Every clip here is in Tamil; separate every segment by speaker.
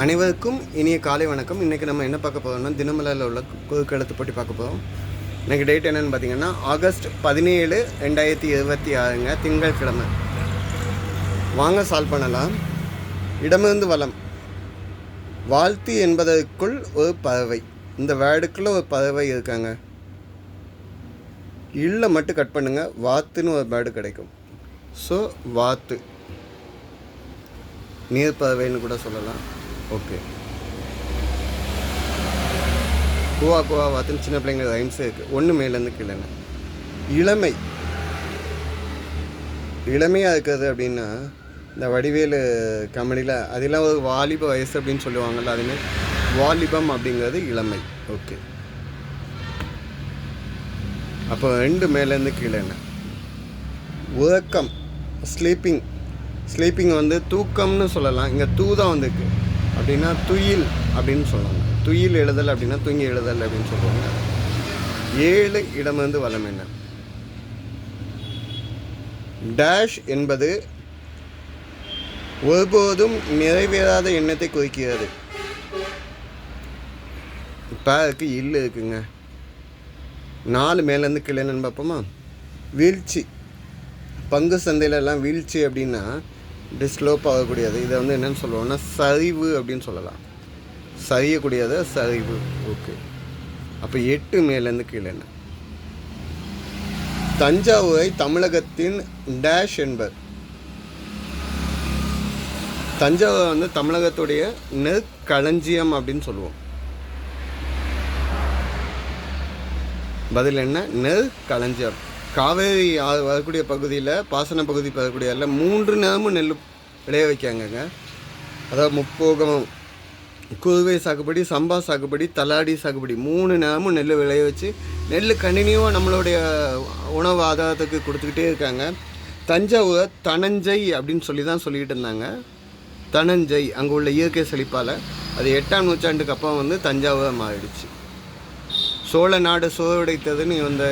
Speaker 1: அனைவருக்கும் இனிய காலை வணக்கம். இன்றைக்கி நம்ம என்ன பார்க்க போகிறோம்னா, தினமலரில் உள்ள குறுக்கு எழுத்து போட்டி பார்க்க போகிறோம். இன்றைக்கி டேட் என்னென்னு பார்த்தீங்கன்னா ஆகஸ்ட் 17, 2026 திங்கட்கிழமை. வாங்க சால்வ் பண்ணலாம். இடமிருந்து வலம். வாழ்த்து என்பதற்குள் ஒரு பறவை. இந்த வேர்டுக்குள்ளே ஒரு பறவை இருக்காங்க. இல்லை மட்டும் கட் பண்ணுங்கள், வாத்துன்னு ஒரு வேர்டு கிடைக்கும். ஸோ வாத்து, நீர் பறவைன்னு கூட சொல்லலாம். ஓகே, குவா குவா வாத்துன்னு சின்ன பிள்ளைங்க ரைம்ஸே இருக்குது. ஒன்று மேலேருந்து கீழேன்னு. இளமை, இளமையாக இருக்கிறது அப்படின்னா இந்த வடிவேலு காமெடியில் அதெல்லாம் ஒரு வாலிப வயசு அப்படின்னு சொல்லுவாங்கள்ல, அதுமாதிரி வாலிபம் அப்படிங்கிறது இளமை. ஓகே, அப்போ ரெண்டு மேலேருந்து கீழேன்னு. உறக்கம், ஸ்லீப்பிங். ஸ்லீப்பிங் வந்து தூக்கம்னு சொல்லலாம். இங்கே தூ தான் வந்துருக்கு அப்படின்னா துயில் அப்படின்னு சொல்லுவாங்க. துயில் எழுதல் அப்படின்னா தூங்கி எழுதல் அப்படின்னு சொல்லுவாங்க. 7 இடமிருந்து வலம் என்ன. டேஷ் என்பது ஒருபோதும் நிறைவேறாத எண்ணத்தை குறிக்கிறது. இப்போ அதுக்கு இல்லை இருக்குங்க. 4 மேலேருந்து கீழேன்னு பார்ப்போமா. வீழ்ச்சி, பங்கு சந்தையிலெல்லாம் வீழ்ச்சி அப்படின்னா டிஸ்லோப் ஆகக்கூடியது. இதை வந்து என்னென்னு சொல்லுவோம்னா சரிவு அப்படின்னு சொல்லலாம். சரியக்கூடியது சரிவு. ஓகே, அப்போ 8 மேலேருந்து கீழே. தஞ்சாவூரை தமிழகத்தின் டேஷ் என்பர். தஞ்சாவூர் வந்து தமிழகத்துடைய நெற்களஞ்சியம் அப்படின்னு சொல்லுவோம். பதில் என்ன? நெற்களஞ்சியம். காவேரி வரக்கூடிய பகுதியில், பாசன பகுதி வரக்கூடிய 3 நேரமும் நெல் விளைய வைக்காங்கங்க. அதாவது முப்போகமும், குறுவை சாகுபடி, சம்பா சாகுபடி, தலாடி சாகுபடி, 3 நேரமும் நெல் விளைய வச்சு நெல் கண்டினியூவாக நம்மளுடைய உணவு ஆதாரத்துக்கு கொடுத்துக்கிட்டே இருக்காங்க. தஞ்சாவூரை தனஞ்சை அப்படின்னு சொல்லி தான் சொல்லிக்கிட்டு இருந்தாங்க. தனஞ்சை அங்கே உள்ள இயற்கை செழிப்பால் அது 8ஆம் நூற்றாண்டுக்கு அப்புறம் வந்து தஞ்சாவூரை மாறிடுச்சு. சோழ நாடு சோறுடைத்ததுன்னு இந்த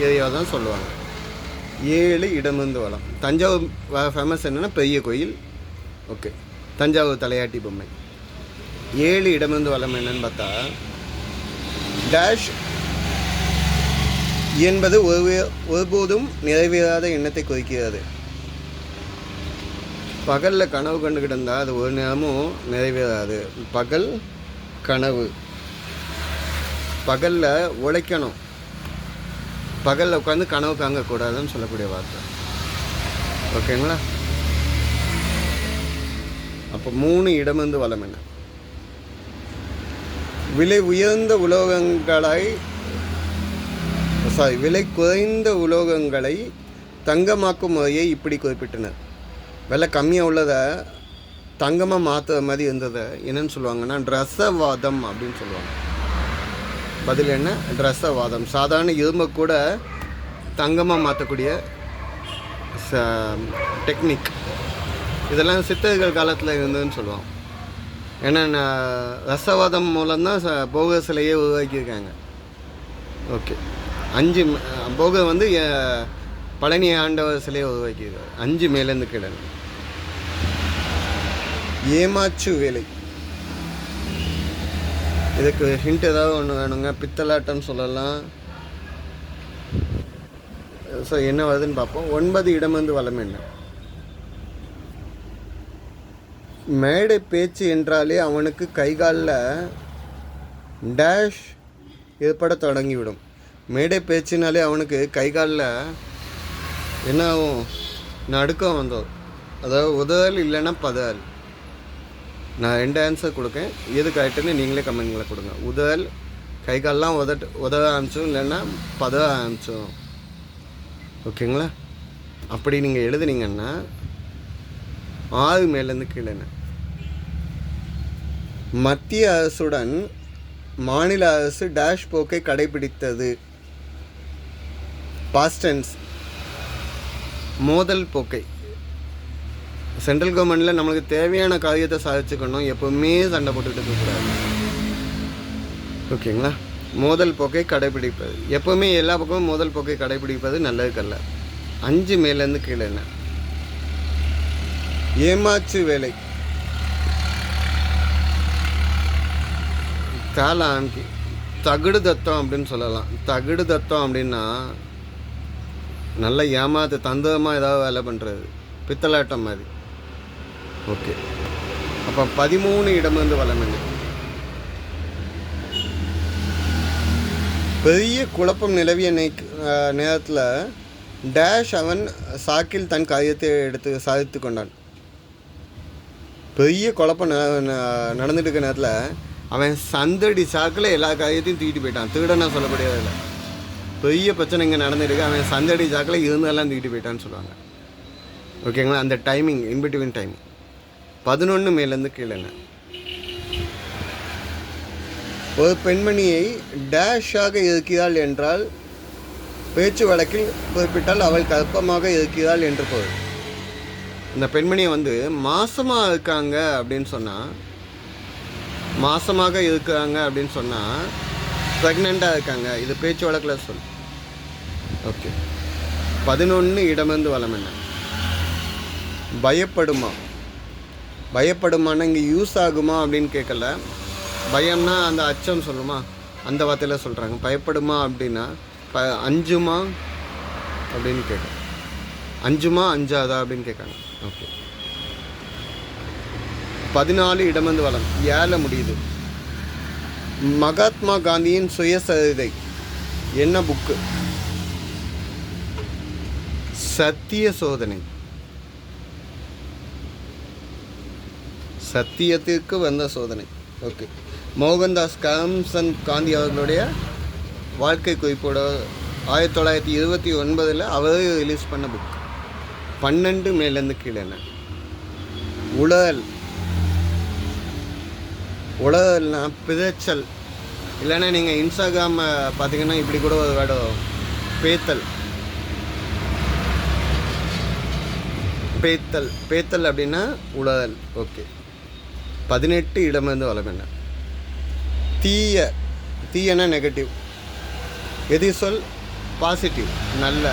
Speaker 1: ஏரியாவை தான் சொல்லுவாங்க. 7 இடமிருந்து வளம். தஞ்சாவூர் ஃபேமஸ் என்னென்னா பெரிய கோயில். ஓகே, தஞ்சாவூர் தலையாட்டி பொம்மை. 7 இடமிருந்து வளம் என்னன்னு பார்த்தா, டேஷ் என்பது ஒருபோதும் நிறைவேறாத எண்ணத்தை குறிக்கிறது. பகலில் கனவு கண்டுக்கிட்டு இருந்தால் அது ஒரு நேரமும் நிறைவேறாது. பகல் கனவு. பகலில் உழைக்கணும், பகலில் உட்காந்து கனவு காங்கக்கூடாதுன்னு சொல்லக்கூடிய வார்த்தை. ஓகேங்களா? அப்போ 3 இடமிருந்து வளம் என்ன. விலை உயர்ந்த உலோகங்களை விலை குறைந்த உலோகங்களை தங்கமாக்கும் முறையை இப்படி குறிப்பிட்டனர். விலை கம்மியாக உள்ளதை தங்கமாக மாற்றுற மாதிரி இருந்ததை என்னன்னு சொல்லுவாங்கன்னா ரசவாதம் அப்படின்னு சொல்லுவாங்க. பதில் என்ன? ரசவாதம். சாதாரண இரும்பை கூட தங்கமாக மாற்றக்கூடிய டெக்னிக். இதெல்லாம் சித்தர்கள் காலத்தில் இருந்ததுன்னு சொல்லுவோம். ஏன்னா ரசவாதம் மூலம்தான் போக சிலையை உருவாக்கியிருக்காங்க. ஓகே, 5 போக வந்து பழனி ஆண்டவர் சிலையை உருவாக்கியிருக்காங்க. 5 மேலேருந்து கீழே. ஏமாச்சு வேலை. இதுக்கு ஹிண்ட் ஏதாவது ஒன்று வேணுங்க. பித்தலாட்டம்னு சொல்லலாம். ஸோ என்ன வருதுன்னு பார்ப்போம். 9 இடமிருந்து வளம் என்ன. மேடை பேச்சு என்றாலே அவனுக்கு கைகாலில் டேஷ் ஏற்பட தொடங்கிவிடும். மேடை பேச்சுனாலே அவனுக்கு கைகாலில் என்ன ஆகும்? நடுக்கம் வந்தோம். அதாவது உதவல் இல்லைன்னா பதல். நான் 2 ஆன்சர் கொடுக்கேன், எது கரெக்டுன்னு நீங்களே கமெண்ட்களை கொடுங்க. உதல், கைகாலெலாம் உதவ ஆரம்பிச்சோம், இல்லைன்னா பதவ ஆரம்பிச்சோம். ஓகேங்களா? அப்படி நீங்கள் எழுதுனீங்கன்னா 6 மேலேருந்து கீழேன்னு. மத்திய அரசுடன் மாநில அரசு டேஷ் போக்கை கடைபிடித்தது. பாஸ்டன்ஸ், மோதல் போக்கை. சென்ட்ரல் கவர்மெண்ட்டில் நம்மளுக்கு தேவையான காரியத்தை சாதிச்சுக்கணும், எப்போவுமே சண்டை போட்டுக்கிட்டு இருக்கக்கூடாது. ஓகேங்களா? மோதல் போக்கை கடைபிடிப்பது. எப்போவுமே எல்லா பக்கமும் மோதல் போக்கை கடைபிடிப்பது நல்லதுக்கல்ல. 5 மேலேருந்து கீழே என்ன. ஏமாச்சு வேலை. காலான்கி தகுடு தத்தம் அப்படின்னு சொல்லலாம். தகுடு தத்தம் அப்படின்னா நல்ல ஏமாத்து தந்தமாக ஏதாவது வேலை பண்ணுறது, பித்தலாட்டம் மாதிரி. ஓகே, அப்போ 13 இடம் வந்து வளம் என்ன? பெரிய குழப்பம் நிலவிய நேரத்தில் டேஷ் அவன் சாக்கில் தன் காரியத்தை எடுத்து சாதித்து கொண்டான். பெரிய குழப்பம் நடந்துட்டு இருக்க நேரத்தில் அவன் சந்தடி சாக்கில் எல்லா காரியத்தையும் தூக்கிட்டு போயிட்டான். திருடனா சொல்லக்கூடியதில்லை, பெரிய பிரச்சனை இங்கே நடந்துருக்கு, அவன் சந்தடி சாக்கில் இருந்தெல்லாம் தூக்கிட்டு போயிட்டான்னு சொல்லுவாங்க. ஓகேங்களா? அந்த டைமிங், இன்பிட்வீன் டைமிங் 11 மேலேருந்து கீழேங்க. ஒரு பெண்மணியை டேஷாக இருக்கிறாள் என்றால் பேச்சு வழக்கில் குறிப்பிட்டால் அவள் கர்ப்பமாக இருக்கிறாள் என்று பொருள். இந்த பெண்மணியை வந்து மாசமாக இருக்காங்க அப்படின்னு சொன்னால், மாசமாக இருக்கிறாங்க அப்படின்னு சொன்னால் ப்ரெக்னெண்ட்டாக இருக்காங்க, இது பேச்சு வழக்கில் சொல். ஓகே, 11 இடமிருந்து வளம் என்ன? பயப்படுமா? பயப்படுமானா இங்கே யூஸ் ஆகுமா அப்படின்னு கேட்கல. பயம்னா அந்த அச்சம் சொல்லுமா, அந்த வார்த்தையில் சொல்கிறாங்க. பயப்படுமா அப்படின்னா அஞ்சுமா அப்படின்னு கேட்குறேன். அஞ்சுமா அஞ்சாதா அப்படின்னு கேட்காங்க. ஓகே, 14 இடமிருந்து வளம் 7 முடியுது. மகாத்மா காந்தியின் சுயசரிதை என்ன புக்கு? சத்திய சோதனை. சத்தியத்திற்கு வந்த சோதனை. ஓகே, மோகன்தாஸ் கரம்சந்த் காந்தி அவர்களுடைய வாழ்க்கை குறிப்போட 1929 அவரே ரிலீஸ் பண்ண புக். 12 மேலேருந்து கீழே என்ன? உழல். உழல்னா பிதச்சல், இல்லைன்னா நீங்கள் இன்ஸ்டாகிராம் பார்த்தீங்கன்னா இப்படி கூட ஒரு வேர்டு பேத்தல். பேத்தல் பேத்தல் அப்படின்னா உழல். ஓகே, 18 இடமிருந்து வளம் என்ன? தீய. தீயனா நெகட்டிவ். எது சொல்? பாசிட்டிவ், நல்ல.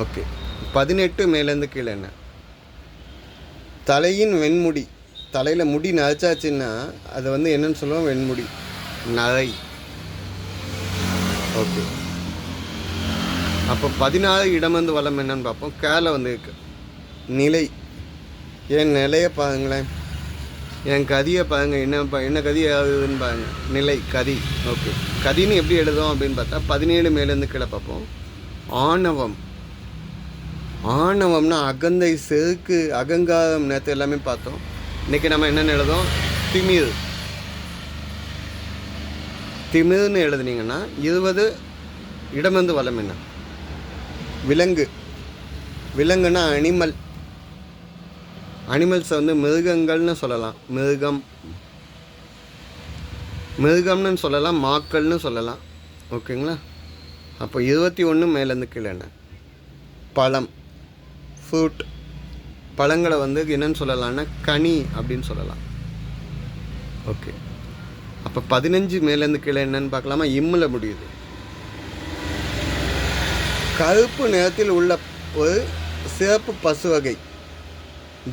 Speaker 1: ஓகே, 18 மேலேருந்து கீழே என்ன? தலையின் வெண்முடி. தலையில் முடி நரைச்சாச்சுன்னா அது வந்து என்னன்னு சொல்லுவோம்? வெண்முடி, நரை. ஓகே, அப்போ 16 இடமிருந்து வளம் என்னன்னு பார்ப்போம். கேல வந்து இருக்கு நிலை. என் நிலையை பாருங்களேன், என் கதியை பாருங்கள், என்ன கதி ஆகுதுன்னு பாருங்கள். நிலை, கதி. ஓகே, கதின்னு எப்படி எழுதும் அப்படின்னு பார்த்தா 17 மேலேருந்து கீழே பார்ப்போம். ஆணவம். ஆணவம்னா அகந்தை, செருக்கு, அகங்காரம். நேற்று எல்லாமே பார்த்தோம். இன்றைக்கி நம்ம என்னென்னு எழுதும்? திமிர். திமிர்னு எழுதுனீங்கன்னா 20 இடமிருந்து வளம் என்ன? விலங்கு. விலங்குன்னா அனிமல். அனிமல்ஸை வந்து மிருகங்கள்னு சொல்லலாம். மிருகம்னு சொல்லலாம், மாக்கள்னு சொல்லலாம். ஓகேங்களா? அப்போ 21 மேலேருந்து கீழே என்ன? பழம், ஃப்ரூட். பழங்களை வந்து என்னன்னு சொல்லலாம்னா கனி அப்படின்னு சொல்லலாம். ஓகே, அப்போ 15 மேலேருந்து கீழே என்னன்னு பார்க்கலாமா? இம்மில் முடியுது. கருப்பு நிறத்தில் உள்ள ஒரு சிறப்பு பசு வகை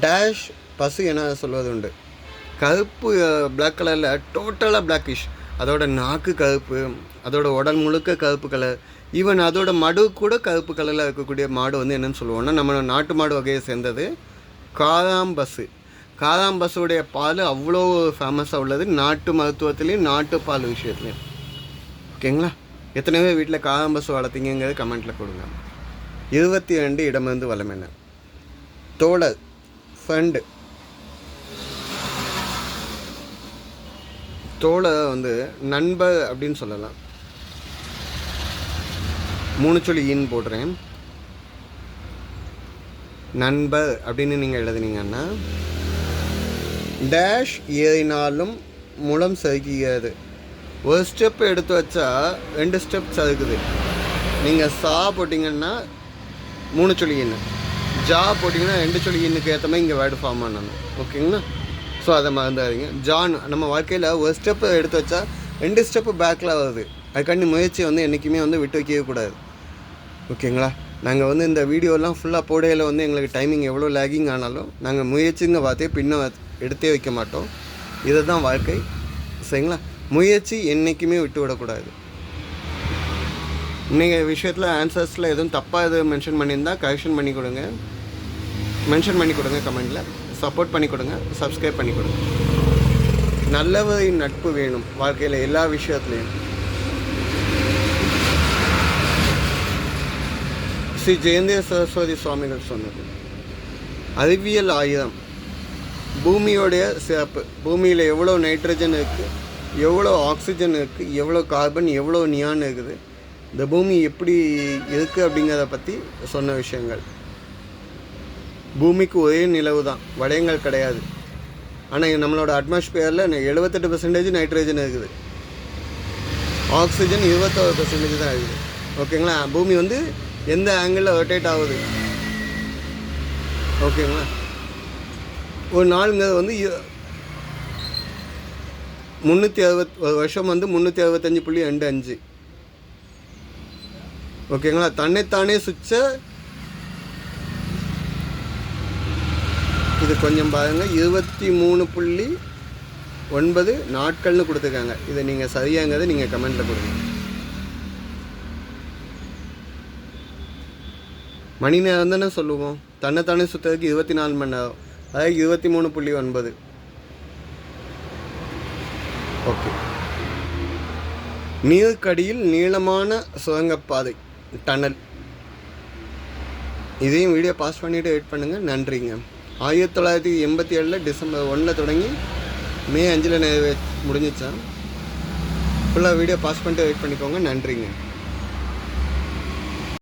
Speaker 1: டேஷ் பசு என சொல்வது உண்டு. கருப்பு பிளாக் கலரில் டோட்டலாக பிளாக்கிஷ். அதோட நாக்கு கருப்பு, அதோட உடல் முழுக்க கருப்பு கலர், ஈவன் அதோட மடு கூட கருப்பு கலரில் இருக்கக்கூடிய மாடு வந்து என்னென்னு சொல்லுவோம்னா நம்ம நாட்டு மாடு வகையை சேர்ந்தது காராம்பசு. காராம்பசுடைய பால் அவ்வளோ ஃபேமஸாக உள்ளது நாட்டு மருத்துவத்துலேயும் நாட்டு பால் விஷயத்துலையும். ஓகேங்களா? எத்தனை பேர் வீட்டில் காராம்பசு வளர்த்தீங்கிறது கமெண்ட்டில் கொடுங்க. 22 இடமிருந்து வளம் என்ன? தோழர், ஃப்ரெண்டு. தோழர் வந்து நண்பர் அப்படின்னு சொல்லலாம். 3 சொல்லி ஈன்னு போடுறேன். நண்பர் அப்படின்னு நீங்கள் எழுதுனீங்கன்னா டேஷ் ஏறினாலும் முலம் சறுக்குகிறது. ஒரு ஸ்டெப் எடுத்து வச்சா 2 ஸ்டெப் சறுக்குது. நீங்கள் சா போட்டிங்கன்னா 3 சொல்லி ஈன்னு, ஜா போட்டிங்கன்னா 2 சொல்லி ஈன்னுக்கு ஏற்ற மாதிரி இங்கே வேர்டு ஃபார்ம் பண்ணணும். ஓகேங்களா? ஸோ அதை மறந்துடாதீங்க. ஜான் நம்ம வாழ்க்கையில் ஒரு ஸ்டெப்பு எடுத்து வச்சா 2 ஸ்டெப்பு பேக்கில் வருது. அதுக்காண்டி முயற்சி வந்து என்றைக்குமே வந்து விட்டு வைக்கவே கூடாது. ஓகேங்களா? நாங்கள் வந்து இந்த வீடியோலாம் ஃபுல்லாக போடையில் வந்து எங்களுக்கு டைமிங் எவ்வளோ லேகிங் ஆனாலும் நாங்கள் முயற்சிங்க பார்த்தே பின்ன எடுத்தே வைக்க மாட்டோம். இதை தான் வாழ்க்கை. சரிங்களா? முயற்சி என்றைக்குமே விட்டு விடக்கூடாது. நீங்கள் விஷயத்தில் ஆன்சர்ஸில் எதுவும் தப்பாக எதுவும் மென்ஷன் பண்ணியிருந்தால் கரெக்ஷன் பண்ணி கொடுங்க, மென்ஷன் பண்ணி கொடுங்க கமெண்டில். சப்போர்ட் பண்ணி கொடுங்க, சப்ஸ்கிரைப் பண்ணி கொடுங்க. நல்லவரின் நட்பு வேணும் வாழ்க்கையில் எல்லா விஷயத்துலையும். ஸ்ரீ ஜெயந்தேவ சரஸ்வதி சுவாமிகள் சொன்னது. அறிவியல் ஆயுதம் பூமியோடைய சிறப்பு. பூமியில் எவ்வளோ நைட்ரஜன் இருக்குது, எவ்வளோ ஆக்சிஜன் இருக்குது, எவ்வளோ கார்பன், எவ்வளோ நியான் இருக்குது, இந்த பூமி எப்படி இருக்குது அப்படிங்கிறத பற்றி சொன்ன விஷயங்கள். பூமிக்கு ஒரே நிலவு தான், வளையங்கள் கிடையாது. ஆனால் நம்மளோட அட்மாஸ்பியரில் 78% நைட்ரஜன் இருக்குது, ஆக்சிஜன் 21% தான் இருக்குது. ஓகேங்களா? பூமி வந்து எந்த ஆங்கிளில் ரொட்டேட் ஆகுது. ஓகேங்களா? ஒரு நாளுங்கிறது வந்து 360 வருஷம் வந்து 365.25. ஓகேங்களா? தன்னைத்தானே சுவிட்ச இது கொஞ்சம் பாருங்கள், 23.9 நாட்கள்னு கொடுத்துருக்காங்க. இதை நீங்கள் சரியாங்கிறத நீங்கள் கமெண்டில் கொடுங்க. மணி நேரம் தானே சொல்லுவோம், தன்னைத்தானே சுற்றுறதுக்கு 24 மணி நேரம், அதாவது 23.9. ஓகே. நீருக்கடியில் நீளமான சுரங்கப்பாதை, டனல். இதையும் வீடியோ பாஸ் பண்ணிவிட்டு வெயிட் பண்ணுங்கள். நன்றிங்க. 1987 டிசம்பர் 1 தொடங்கி மே 5 முடிஞ்சிச்சா? ஃபுல்லாக வீடியோ பாஸ் பண்ணிட்டு வெயிட் பண்ணிக்கோங்க. நன்றிங்க.